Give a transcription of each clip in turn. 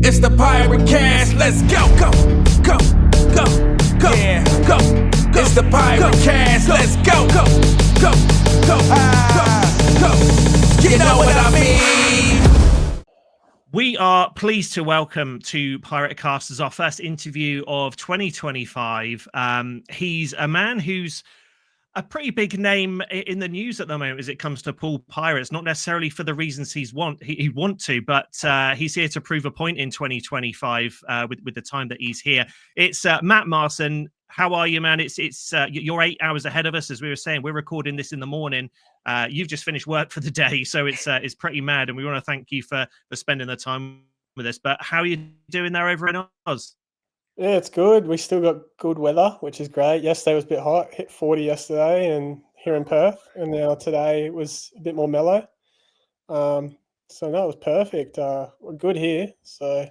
It's the PirateCast. Let's go, go, go, go, go, yeah, go, go. It's the PirateCast. Let's go, go, go, go, go, go. You know what I mean? We are pleased to welcome to PirateCast as our first interview of 2025. He's a man who's a pretty big name in the news at the moment as it comes to Poole Pirates, not necessarily for the reasons he'd want to, but he's here to prove a point in 2025 with the time that he's here. It's MATT MARSON. How are you, man? It's you're 8 hours ahead of us, as we were saying. We're recording this in the morning. You've just finished work for the day, so it's pretty mad, and we want to thank you for spending the time with us. But how are you doing there over in Oz? Yeah, it's good. We still got good weather, which is great. Yesterday was a bit hot, hit 40 yesterday, and here in Perth, and now today it was a bit more mellow. So no, it was perfect. We're good here. So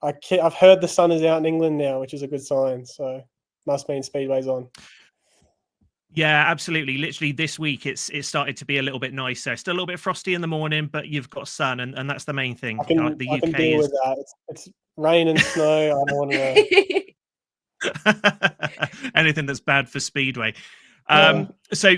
I've heard the sun is out in England now, which is a good sign. So must mean Speedway's on. Yeah, absolutely. Literally this week, it's started to be a little bit nicer. Still a little bit frosty in the morning, but you've got sun, and that's the main thing. I can deal with that. It's rain and snow. I don't want to anything that's bad for Speedway. So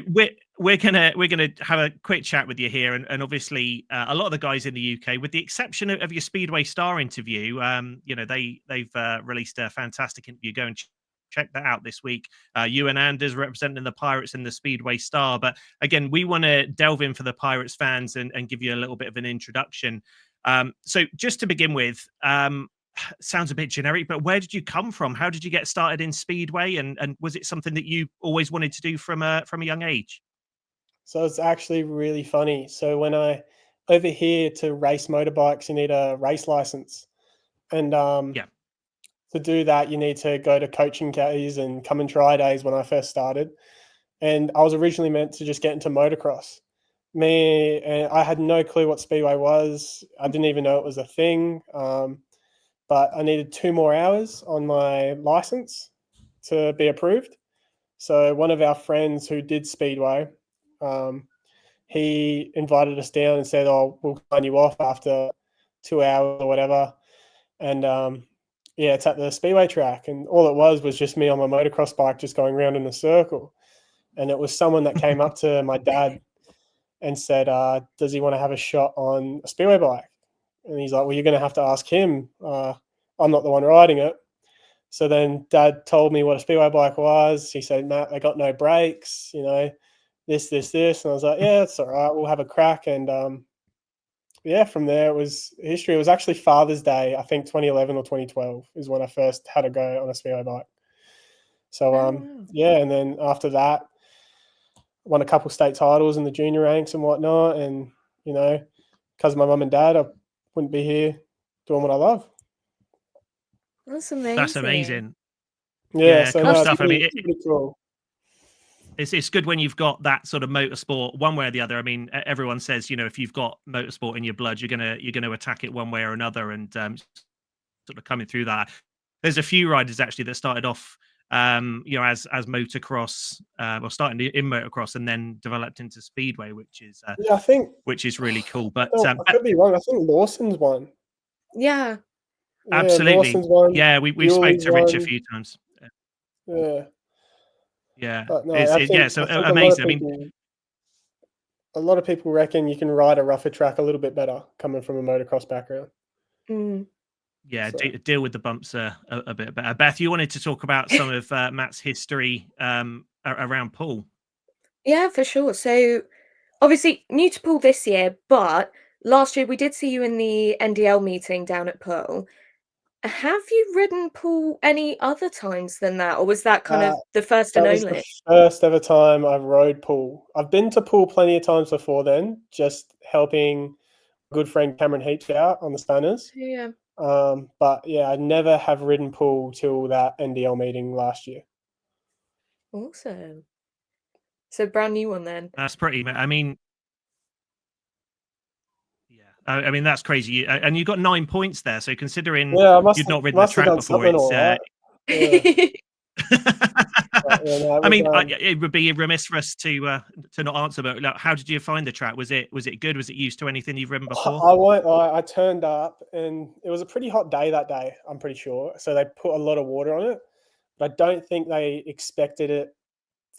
we're gonna have a quick chat with you here, and obviously a lot of the guys in the UK, with the exception of your Speedway Star interview, they've released a fantastic interview. Go and check that out this week. You and Anders representing the Pirates in the Speedway Star. But again, we want to delve in for the Pirates fans and give you a little bit of an introduction. So just to begin with, sounds a bit generic, but where did you come from? How did you get started in Speedway? And was it something that you always wanted to do from a young age? So it's actually really funny. So when over here to race motorbikes, you need a race license. And to do that, you need to go to coaching days and come and try days when I first started. And I was originally meant to just get into motocross. I had no clue what Speedway was. I didn't even know it was a thing. But I needed 2 more hours on my license to be approved. So one of our friends who did Speedway, he invited us down and said, "Oh, we'll sign you off after 2 hours or whatever." And it's at the Speedway track, and all it was just me on my motocross bike just going around in a circle. And it was someone that came up to my dad and said, does he want to have a shot on a Speedway bike? And he's like, well, you're going to have to ask him. I'm not the one riding it. So then Dad told me what a Speedway bike was. He said, Matt, they got no brakes, this. And I was like, yeah, it's all right. We'll have a crack. And from there it was history. It was actually Father's Day, I think 2011 or 2012 is when I first had to go on a Speedway bike. So, and then after that, won a couple state titles in the junior ranks and whatnot. And, because of my mum and dad, I wouldn't be here doing what I love. That's amazing. That's amazing. Yeah, so cool no, stuff. Pretty cool. It's good when you've got that sort of motorsport one way or the other. I mean, everyone says, if you've got motorsport in your blood, you're gonna attack it one way or another, and sort of coming through that. There's a few riders actually that started off, as motocross, or starting in motocross and then developed into Speedway, which is which is really cool. But I could be wrong. I think Lawson's one. Yeah. Absolutely. One, yeah, we spoke to Rich a few times. Yeah. So amazing. A lot of people reckon you can ride a rougher track a little bit better coming from a motocross background. Yeah, deal with the bumps a bit better. Beth, you wanted to talk about some of Matt's history around Poole. Yeah, for sure. So obviously new to Poole this year, but last year we did see you in the NDL meeting down at Poole. Have you ridden Poole any other times than that, or was that kind of the first and only? That was the first ever time I've rode Poole. I've been to Poole plenty of times before then, just helping a good friend Cameron Heaps out on the Spanners. Yeah. But yeah, I never have ridden Poole till that NDL meeting last year. Awesome. So brand new one then. That's pretty. I mean, I mean, that's crazy. And you got 9 points there. So considering you'd not ridden the track before, it's Yeah, no, I mean, was, it would be remiss for us to not answer, but like, how did you find the track? Was it good? Was it used to anything you've ridden before? I turned up and it was a pretty hot day that day, I'm pretty sure. So they put a lot of water on it. But I don't think they expected it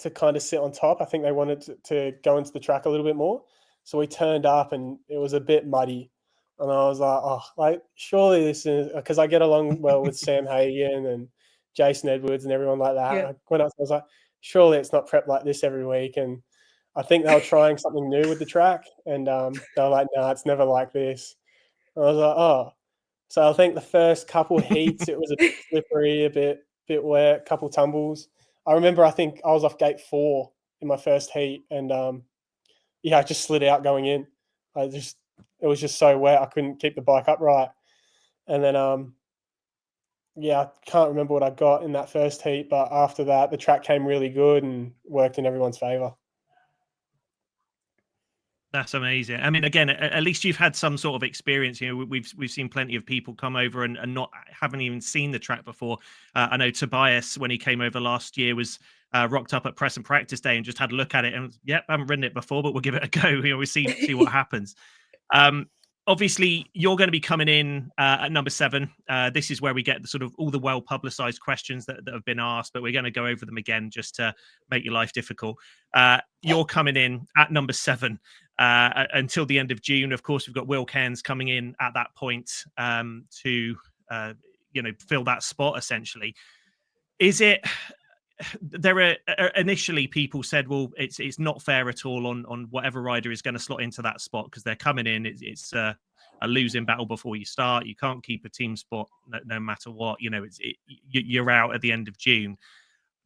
to kind of sit on top. I think they wanted to go into the track a little bit more. So we turned up and it was a bit muddy. And I was like, oh, like, surely this is because I get along well with Sam Hagan and Jason Edwards and everyone like that. Yeah. I went up, I was like, surely it's not prepped like this every week. And I think they were trying something new with the track. And they were like, no, it's never like this. And I was like, oh. So I think the first couple heats, it was a bit slippery, a bit wet, a couple tumbles. I remember I think I was off gate 4 in my first heat and, I just slid out going in. It was just so wet, I couldn't keep the bike upright. And then, I can't remember what I got in that first heat, but after that, the track came really good and worked in everyone's favour. That's amazing. I mean, again, at least you've had some sort of experience. You know, we've seen plenty of people come over and not haven't even seen the track before. I know Tobias, when he came over last year, was rocked up at press and practice day and just had a look at it and yep, I haven't ridden it before, but we'll give it a go. You know, we see what happens. Obviously, you're going to be coming in at number 7. This is where we get the sort of all the well-publicized questions that have been asked, but we're going to go over them again just to make your life difficult. You're coming in at number 7 until the end of June. Of course, we've got Will Cairns coming in at that point to fill that spot, essentially. Is it... There are initially people said, well, it's not fair at all on whatever rider is going to slot into that spot because they're coming in. It's a losing battle before you start. You can't keep a team spot no matter what. You know, you're out at the end of June.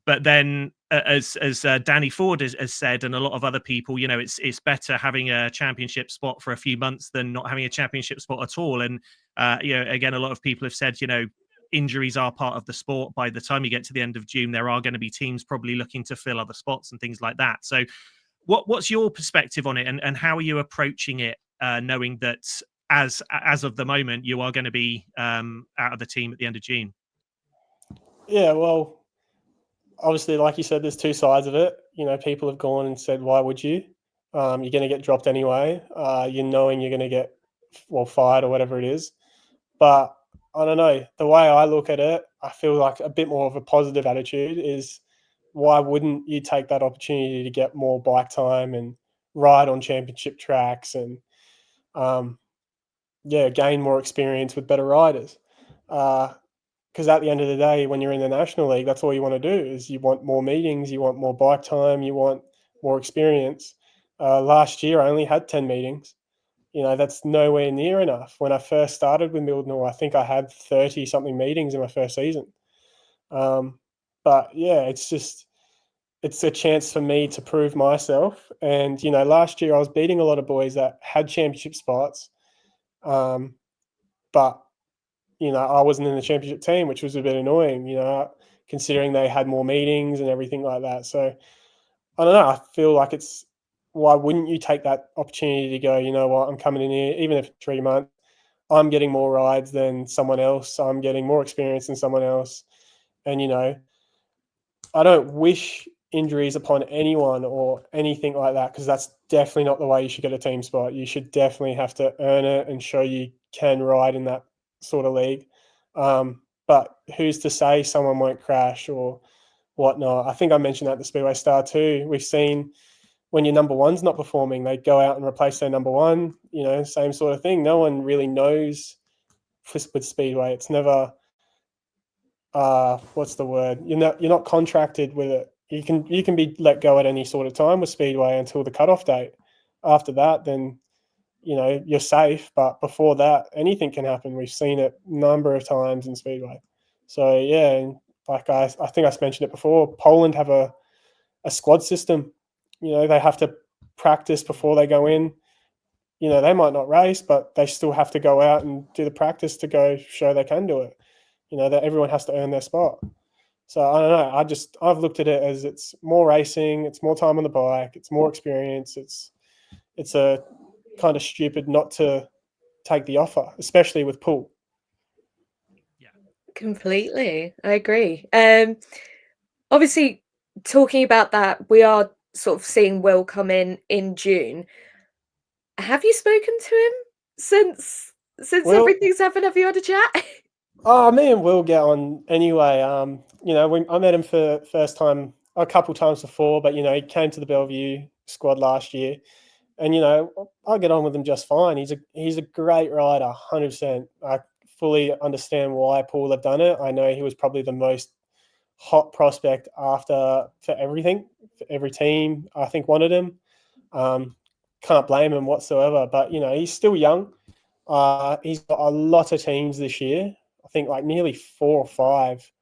But then, as Danny Ford has said, and a lot of other people, you know, it's better having a championship spot for a few months than not having a championship spot at all. And again, a lot of people have said, you know, injuries are part of the sport. By the time you get to the end of June, there are going to be teams probably looking to fill other spots and things like that. So what's your perspective on it and how are you approaching it, knowing that as of the moment, you are going to be out of the team at the end of June? Yeah, well, obviously, like you said, there's two sides of it. You know, people have gone and said, why would you? You're going to get dropped anyway. You're knowing you're going to get, fired or whatever it is. But I don't know. The way I look at it, I feel like a bit more of a positive attitude is why wouldn't you take that opportunity to get more bike time and ride on championship tracks and, gain more experience with better riders? Because at the end of the day, when you're in the National League, that's all you want to do is you want more meetings, you want more bike time, you want more experience. Last year, I only had 10 meetings. You know, that's nowhere near enough. When I first started with Mildenhall, I think I had 30-something meetings in my first season. But, yeah, it's a chance for me to prove myself. And, you know, last year I was beating a lot of boys that had championship spots. But, you know, I wasn't in the championship team, which was a bit annoying, you know, considering they had more meetings and everything like that. So, I don't know. I feel like why wouldn't you take that opportunity to go, you know what, I'm coming in here, even if 3 months, I'm getting more rides than someone else. I'm getting more experience than someone else. And, you know, I don't wish injuries upon anyone or anything like that because that's definitely not the way you should get a team spot. You should definitely have to earn it and show you can ride in that sort of league. But who's to say someone won't crash or whatnot? I think I mentioned that at the Speedway Star too. We've seen when your number one's not performing, they go out and replace their number one, you know, same sort of thing. No one really knows with Speedway. It's never, what's the word? You're not contracted with it. You can be let go at any sort of time with Speedway until the cutoff date. After that, then, you know, you're safe. But before that, anything can happen. We've seen it a number of times in Speedway. So, yeah, like I think I mentioned it before, Poland have a squad system. You know, they have to practice before they go in. You know, they might not race, but they still have to go out and do the practice to go show they can do it. You know, that everyone has to earn their spot. So I don't know. I've looked at it as it's more racing, it's more time on the bike, it's more experience. It's a kind of stupid not to take the offer, especially with Poole. Completely. I agree. obviously, talking about that, we are sort of seeing Will come in June. Have you spoken to him since Will, everything's happened? Have you had a chat? oh, me and Will get on anyway. I met him for first time a couple times before, but he came to the Bellevue squad last year, and I get on with him just fine. He's a great rider, 100%. I fully understand why Poole have done it. I know he was probably the most hot prospect for everything. For every team, I think, wanted him. Can't blame him whatsoever. But he's still young. He's got a lot of teams this year. I think like nearly 4 or 5.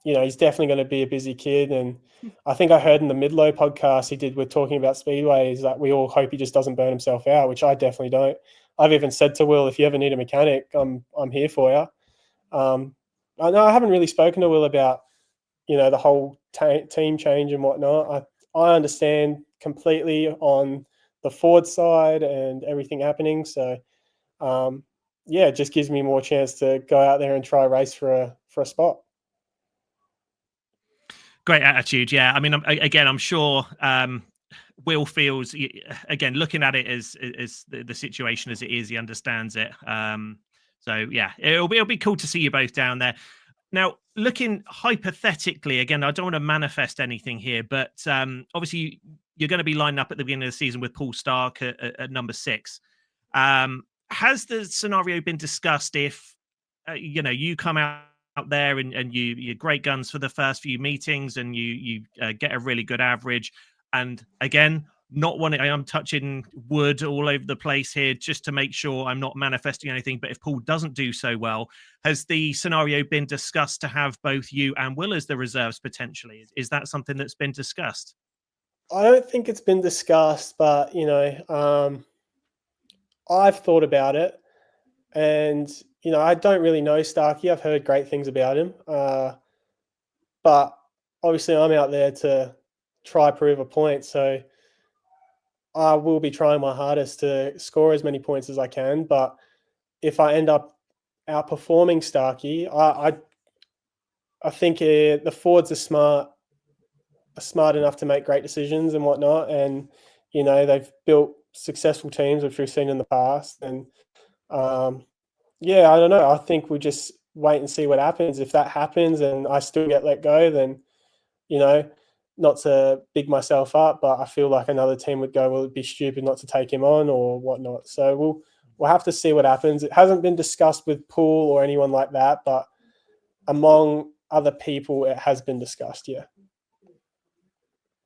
He's definitely going to be a busy kid. And I think I heard in the Midlow podcast he did with talking about speedways that we all hope he just doesn't burn himself out, which I definitely don't. I've even said to Will, if you ever need a mechanic, I'm here for you. I know I haven't really spoken to Will about the whole team change and whatnot. I understand completely on the Ford side and everything happening. So it just gives me more chance to go out there and try race for a spot. Great attitude. Yeah. I mean, again, I'm sure Will feels, again, looking at it as the situation as it is, he understands it. So yeah, it'll be cool to see you both down there. Now, looking hypothetically, again, I don't want to manifest anything here, but obviously you're going to be lining up at the beginning of the season with Paul Stark at number 6. Has the scenario been discussed if you come out there and you're great guns for the first few meetings and you get a really good average, and again, I'm touching wood all over the place here just to make sure I'm not manifesting anything, but if Paul doesn't do so well, has the scenario been discussed to have both you and Will as the reserves potentially? Is that something that's been discussed? I don't think it's been discussed, but I've thought about it, and I don't really know Starkey. I've heard great things about him, but obviously I'm out there to try prove a point, so I will be trying my hardest to score as many points as I can. But if I end up outperforming Starkey, I think the Fords are smart enough to make great decisions and whatnot, and they've built successful teams, which we've seen in the past. And I don't know. I think we just wait and see what happens. If that happens and I still get let go, then not to big myself up, but I feel like another team would go, well, it'd be stupid not to take him on or whatnot. So we'll have to see what happens. It hasn't been discussed with Poole or anyone like that, but among other people, it has been discussed. Yeah.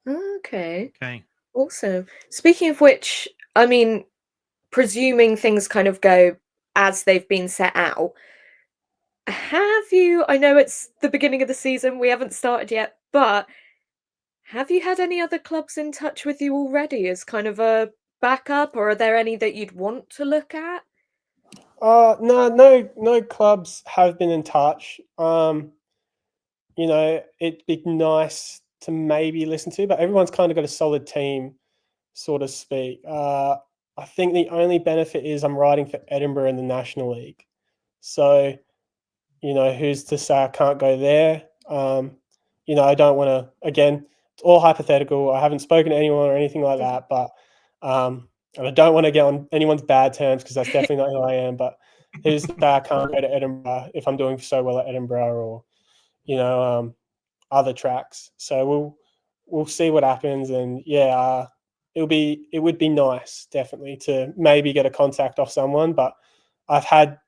Okay. Okay. Awesome. Speaking of which, I mean, presuming things kind of go as they've been set out, I know it's the beginning of the season, we haven't started yet, but have you had any other clubs in touch with you already as kind of a backup, or are there any that you'd want to look at? No clubs have been in touch. It'd be nice to maybe listen to, but everyone's kind of got a solid team, so to speak. I think the only benefit is I'm riding for Edinburgh in the National League. So, who's to say I can't go there? I don't want to, again, it's all hypothetical. I haven't spoken to anyone or anything like that, but and I don't want to get on anyone's bad terms because that's definitely not who I am. But who's to say I can't go to Edinburgh if I'm doing so well at Edinburgh or, other tracks. So we'll see what happens. And it would be nice, definitely, to maybe get a contact off someone. But I've had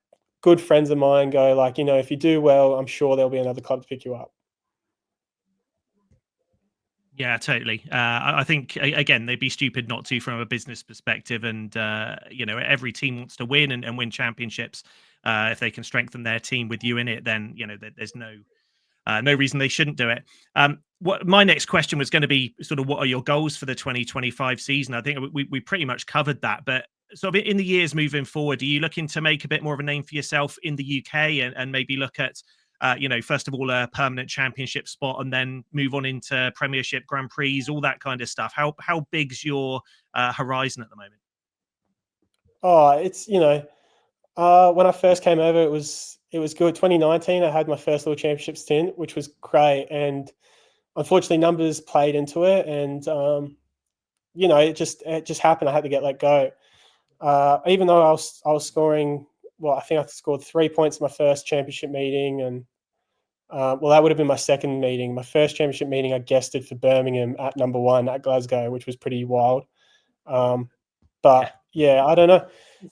good friends of mine go like, if you do well, I'm sure there'll be another club to pick you up. Yeah, totally. I think again, they'd be stupid not to from a business perspective, and every team wants to win and win championships. If they can strengthen their team with you in it, then there's no reason they shouldn't do it. What my next question was going to be sort of what are your goals for the 2025 season? I think we pretty much covered that, but sort of in the years moving forward, are you looking to make a bit more of a name for yourself in the UK and maybe look at first of all, a permanent championship spot and then move on into Premiership, Grand Prix, all that kind of stuff? How big's your horizon at the moment? Oh, it's, when I first came over, it was it was good. 2019, I had my first little championship stint, which was great, and unfortunately, numbers played into it, and it just happened. I had to get let go. Even though I was scoring, well, I think I scored 3 points in my first championship meeting, and that would have been my second meeting. My first championship meeting, I guested for Birmingham at number 1 at Glasgow, which was pretty wild. But yeah, I don't know.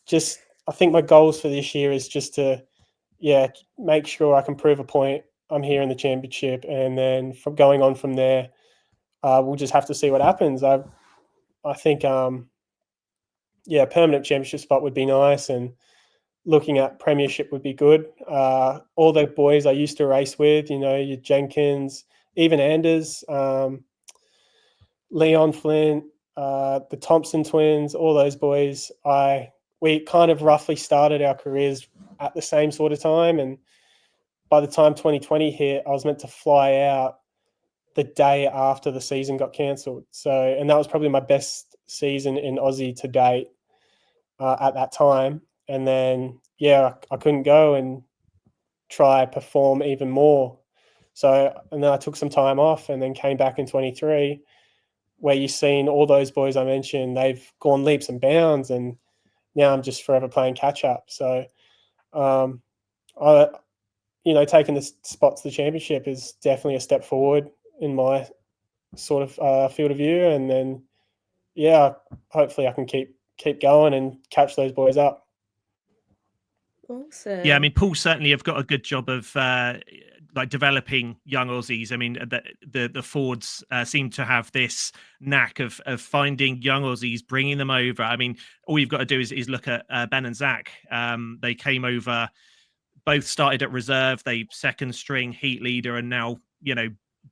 Just I think my goals for this year is just to make sure I can prove a point. I'm here in the championship, and then from going on from there, we'll just have to see what happens. I think permanent championship spot would be nice, and looking at premiership would be good. All the boys I used to race with, your Jenkins, even Anders, Leon Flint, the Thompson twins, all those boys, we kind of roughly started our careers at the same sort of time. And by the time 2020 hit, I was meant to fly out the day after the season got cancelled. And that was probably my best season in Aussie to date at that time. And then, I couldn't go and try perform even more. And then I took some time off and then came back in 23, where you've seen all those boys I mentioned, they've gone leaps and bounds, and now I'm just forever playing catch up. So, taking the spots to the championship is definitely a step forward in my sort of field of view. And then, hopefully I can keep going and catch those boys up. Awesome. Yeah, I mean, Poole certainly have got a good job of developing young Aussies. I mean, the Fords seem to have this knack of finding young Aussies, bringing them over. I mean, all you've got to do is look at Ben and Zach. They came over, both started at reserve. They second string heat leader, and now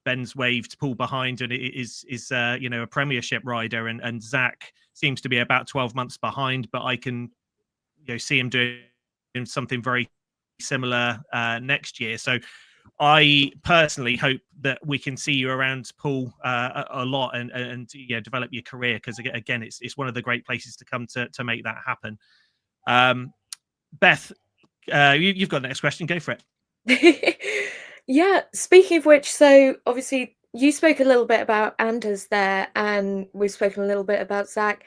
Ben's waved Poole behind, and is a Premiership rider, and Zach seems to be about 12 months behind, but I can see him doing something very similar next year. So I personally hope that we can see you around Poole a lot and develop your career, because again, it's one of the great places to come to make that happen. Beth, you've got the next question. Go for it. Yeah, speaking of which, so obviously you spoke a little bit about Anders there, and we've spoken a little bit about Zach.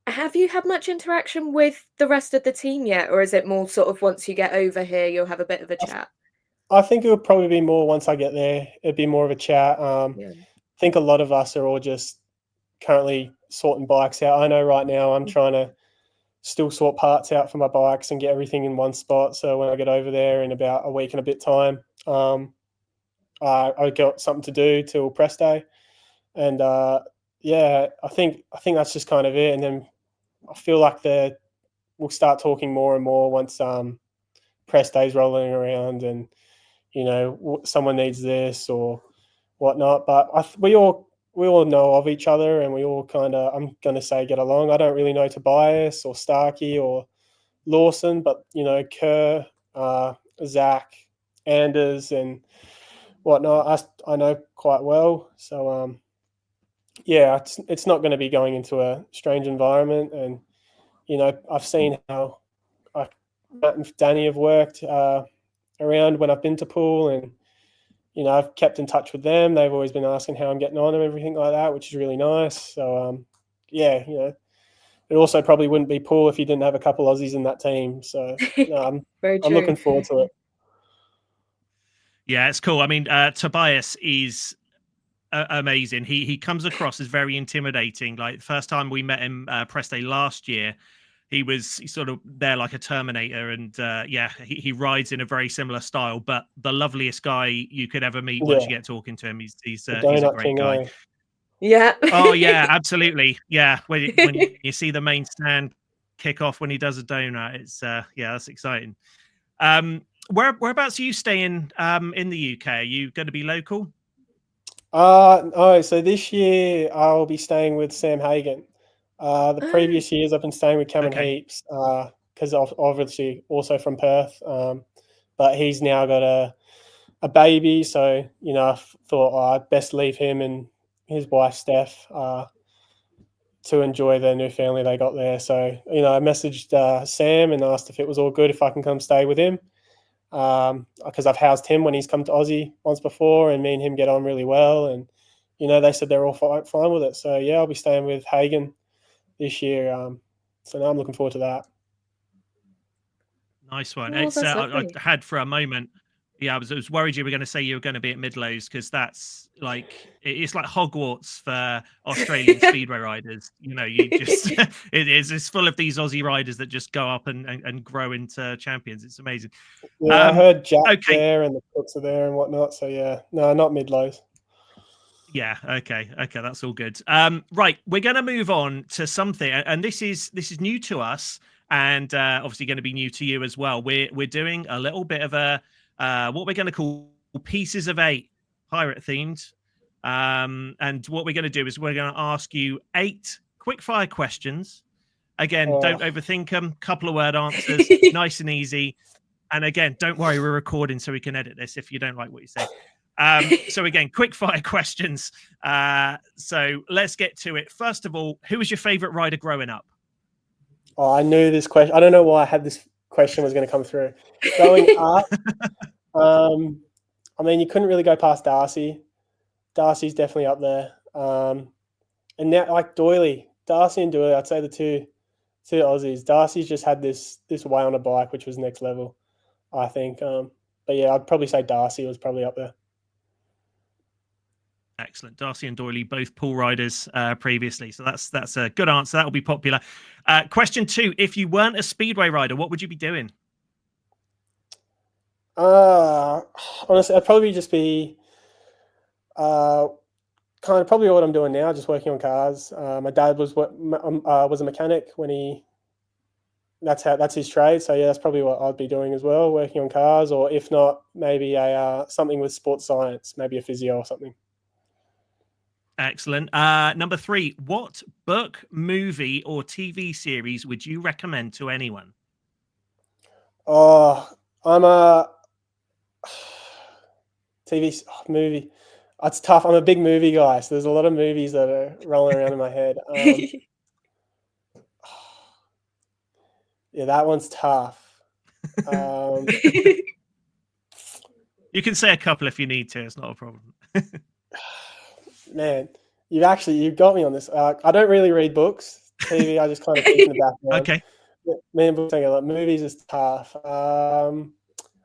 Have you had much interaction with the rest of the team yet, or is it more sort of once you get over here, you'll have a bit of a chat? I think it would probably be more once I get there. It'd be more of a chat. I think a lot of us are all just currently sorting bikes out. I know right now I'm trying to still sort parts out for my bikes and get everything in one spot. So when I get over there in about a week and a bit time, I got something to do till press day. And I think that's just kind of it. And then I feel like we'll start talking more and more once press day's rolling around, and someone needs this or whatnot. But we all know of each other, and we all kind of, I'm going to say, get along. I don't really know Tobias or Starkey or Lawson, but Kerr, Zach, Anders, and whatnot, I know quite well. So it's not going to be going into a strange environment. And I've seen how Matt and Danny have worked around when I've been to Poole, and I've kept in touch with them. They've always been asking how I'm getting on and everything like that, which is really nice. So it also probably wouldn't be Poole if you didn't have a couple Aussies in that team. So I'm looking forward to it. Yeah, it's cool. I mean, Tobias is amazing. He comes across as very intimidating. Like the first time we met him press day last year, he's sort of there like a Terminator, and he rides in a very similar style, but the loveliest guy you could ever meet once you get talking to him. He's a great guy. Yeah. Oh yeah, absolutely. Yeah. When you see the main stand kick off when he does a donut, it's that's exciting. Whereabouts are you staying in the UK? Are you going to be local? So this year I'll be staying with Sam Hagen. The previous years I've been staying with Cameron Heaps, because obviously also from Perth, but he's now got a baby, so I thought I'd best leave him and his wife Steph to enjoy their new family they got there. So I messaged Sam and asked if it was all good if I can come stay with him. because I've housed him when he's come to Aussie once before, and me and him get on really well. And they said they're all fine with it. So yeah, I'll be staying with Hagen this year. So now I'm looking forward to that. Nice one. Oh, It's that's I lovely. had for a moment. Yeah, I was worried you were going to say you were going to be at Midlows, because that's like it's like Hogwarts for Australian speedway riders. You just it's full of these Aussie riders that just go up and grow into champions. It's amazing. Yeah, I heard Jack okay. there and the Cooks are there and whatnot. So yeah, no, not Midlows. Yeah. Okay. That's all good. Right. We're going to move on to something, and this is new to us, and obviously going to be new to you as well. We're doing a little bit of a what we're going to call Pieces of 8, pirate themed. And what we're going to do is we're going to ask you 8 quick fire questions. Again, don't overthink them. Couple of word answers, nice and easy. And again, don't worry, we're recording, so we can edit this if you don't like what you say. So again, quick fire questions. So let's get to it. First of all, who was your favorite rider growing up? Oh, I knew this question. I don't know why I had this question was going to come through. Growing up, I mean, you couldn't really go past Darcy. Darcy's definitely up there. And now, like Darcy and Doyley, I'd say the two Aussies. Darcy's just had this way on a bike, which was next level, I think. But yeah, I'd probably say Darcy was probably up there. Excellent. Darcy and Doyley, both Poole riders previously. So that's a good answer. That will be popular. Question 2. If you weren't a speedway rider, what would you be doing? Honestly, I'd probably just be kind of probably what I'm doing now, just working on cars. My dad was a mechanic when that's his trade. So yeah, that's probably what I'd be doing as well, working on cars, or if not, maybe something with sports science, maybe a physio or something. Excellent. Number 3, what book, movie, or TV series would you recommend to anyone? Oh, I'm a TV movie. It's tough. I'm a big movie guy, so there's a lot of movies that are rolling around in my head. Yeah, that one's tough. You can say a couple if you need to. It's not a problem. Man, you've got me on this. I don't really read books. TV, I just kind of keep in the background. Okay. Me and books, movies is tough. I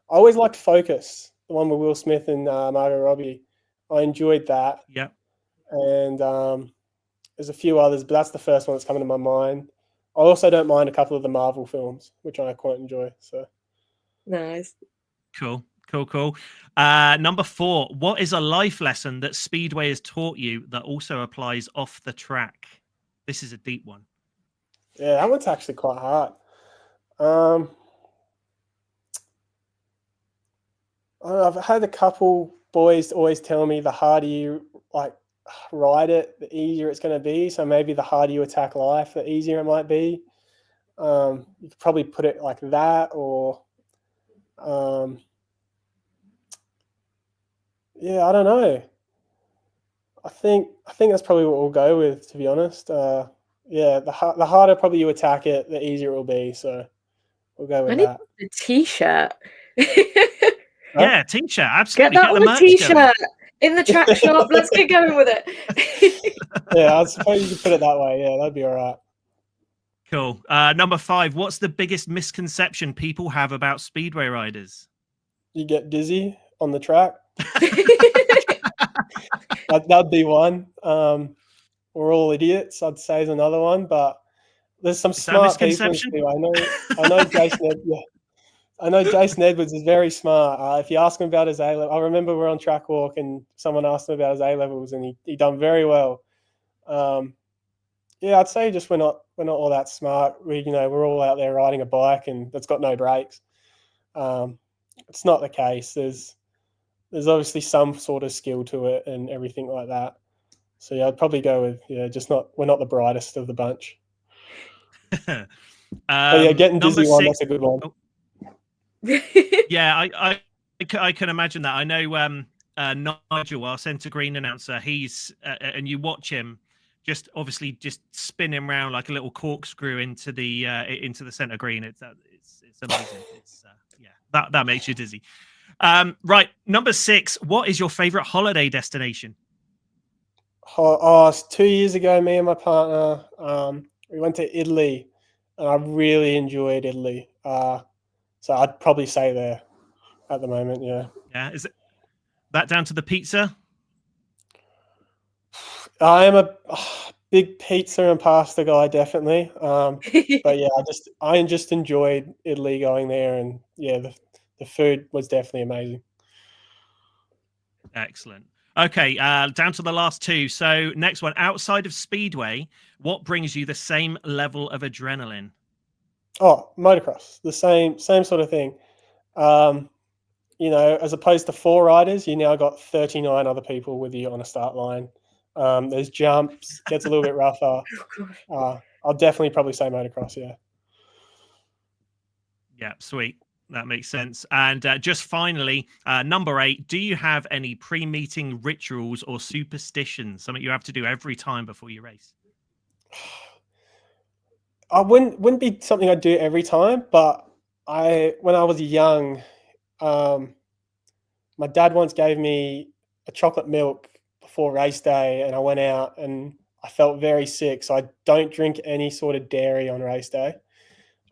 always liked Focus, the one with Will Smith and Margot Robbie. I enjoyed that. Yeah. And there's a few others, but that's the first one that's coming to my mind. I also don't mind a couple of the Marvel films, which I quite enjoy. So Nice. Cool. Number 4, what is a life lesson that Speedway has taught you that also applies off the track? This is a deep one. Yeah, that one's actually quite hard. I've had a couple boys always tell me the harder you ride it, the easier it's going to be. So maybe the harder you attack life, the easier it might be. You could probably put it like that, or yeah, I don't know. I think that's probably what we'll go with, to be honest. Yeah, the harder probably you attack it, the easier it will be. So we'll go with that. A t-shirt. Yeah, t-shirt. Absolutely. Get that on a t-shirt in the track shop. Let's get going with it. Yeah, I suppose you could put it that way. Yeah, that'd be all right. Cool. Number 5, what's the biggest misconception people have about speedway riders? You get dizzy on the track. That'd be one. We're all idiots, I'd say, is another one. But there's some smart people. I know Jason. Yeah, I know Jason Edwards is very smart. If you ask him about his A-level, I remember we're on track walk and someone asked him about his A-levels, and he done very well. Yeah, I'd say just we're not all that smart. We're all out there riding a bike and that's got no brakes. It's not the case. There's obviously some sort of skill to it and everything like that. So yeah, I'd probably go with we're not the brightest of the bunch. But yeah, getting dizzy one, that's a good one. Yeah, I can imagine that. I know Nigel, our centre green announcer, he's and you watch him just obviously just spinning around like a little corkscrew into the centre green. It's amazing. It's That makes you dizzy. Right, number 6. What is your favorite holiday destination? Oh, 2 years ago, me and my partner, we went to Italy, and I really enjoyed Italy. So I'd probably say there at the moment. Yeah. Yeah, is it that down to the pizza? I am a big pizza and pasta guy, definitely. But yeah, I just enjoyed Italy going there, and yeah, the food was definitely amazing. Excellent. Okay, down to the last 2. So next one, outside of speedway, what brings you the same level of adrenaline? Oh, motocross, the same sort of thing. As opposed to 4 riders, you now got 39 other people with you on a start line. There's jumps, gets a little bit rougher. I'll definitely probably say motocross, yeah. Yeah, sweet. That makes sense. And just finally, number 8, do you have any pre-meeting rituals or superstitions, something you have to do every time before you race? I wouldn't be something I'd do every time, but when I was young, my dad once gave me a chocolate milk before race day, and I went out and I felt very sick, so I don't drink any sort of dairy on race day.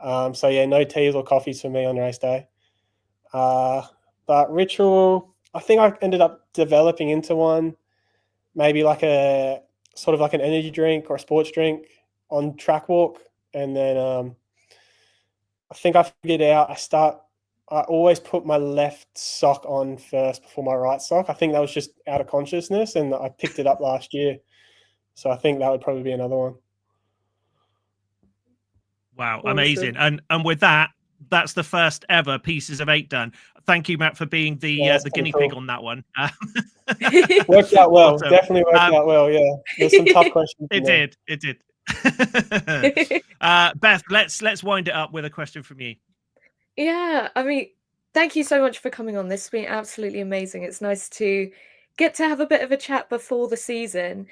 So yeah, no teas or coffees for me on race day. But ritual, I think I ended up developing into one, maybe like a sort of like an energy drink or a sports drink on track walk. And then I think I figured out I always put my left sock on first before my right sock. I think that was just out of consciousness, and I picked it up last year. So I think that would probably be another one. Wow, amazing. And with that, that's the first ever Pieces of 8 done. Thank you, Matt, for being the guinea pig on that one. Worked out well. Awesome. Definitely worked out well, yeah. There's some tough questions. It did. Beth, let's wind it up with a question from you. Yeah, I mean, thank you so much for coming on. This has been absolutely amazing. It's nice to get to have a bit of a chat before the season.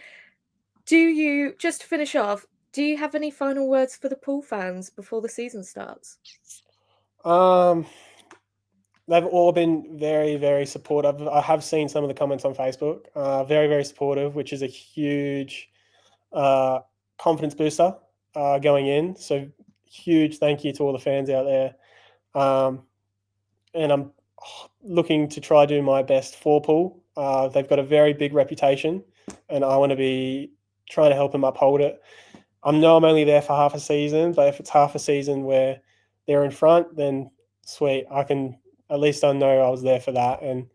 Just to finish off, do you have any final words for the Poole fans before the season starts? They've all been very, very supportive. I have seen some of the comments on Facebook. Very, very supportive, which is a huge confidence booster going in. So huge thank you to all the fans out there. And I'm looking to try do my best for Poole. They've got a very big reputation, and I want to be trying to help them uphold it. I'm only there for half a season, but if it's half a season where they're in front, then sweet. At least I know I was there for that. And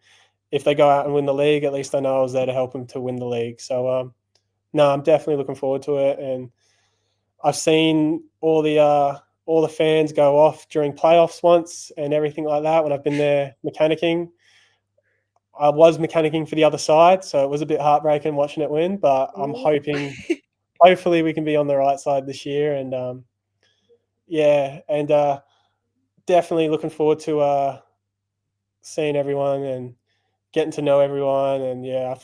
if they go out and win the league, at least I know I was there to help them to win the league. So, no, I'm definitely looking forward to it. And I've seen all the fans go off during playoffs once and everything like that when I've been there mechanicking. I was mechanicking for the other side, so it was a bit heartbreaking watching it win, but I'm hoping hopefully we can be on the right side this year. And definitely looking forward to seeing everyone and getting to know everyone. And yeah,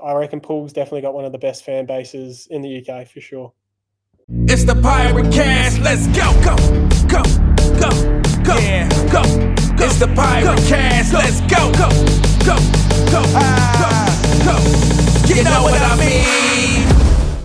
I reckon Poole's definitely got one of the best fan bases in the UK for sure. It's the PirateCast. Let's go, go, go, go, go, yeah, go. It's the PirateCast.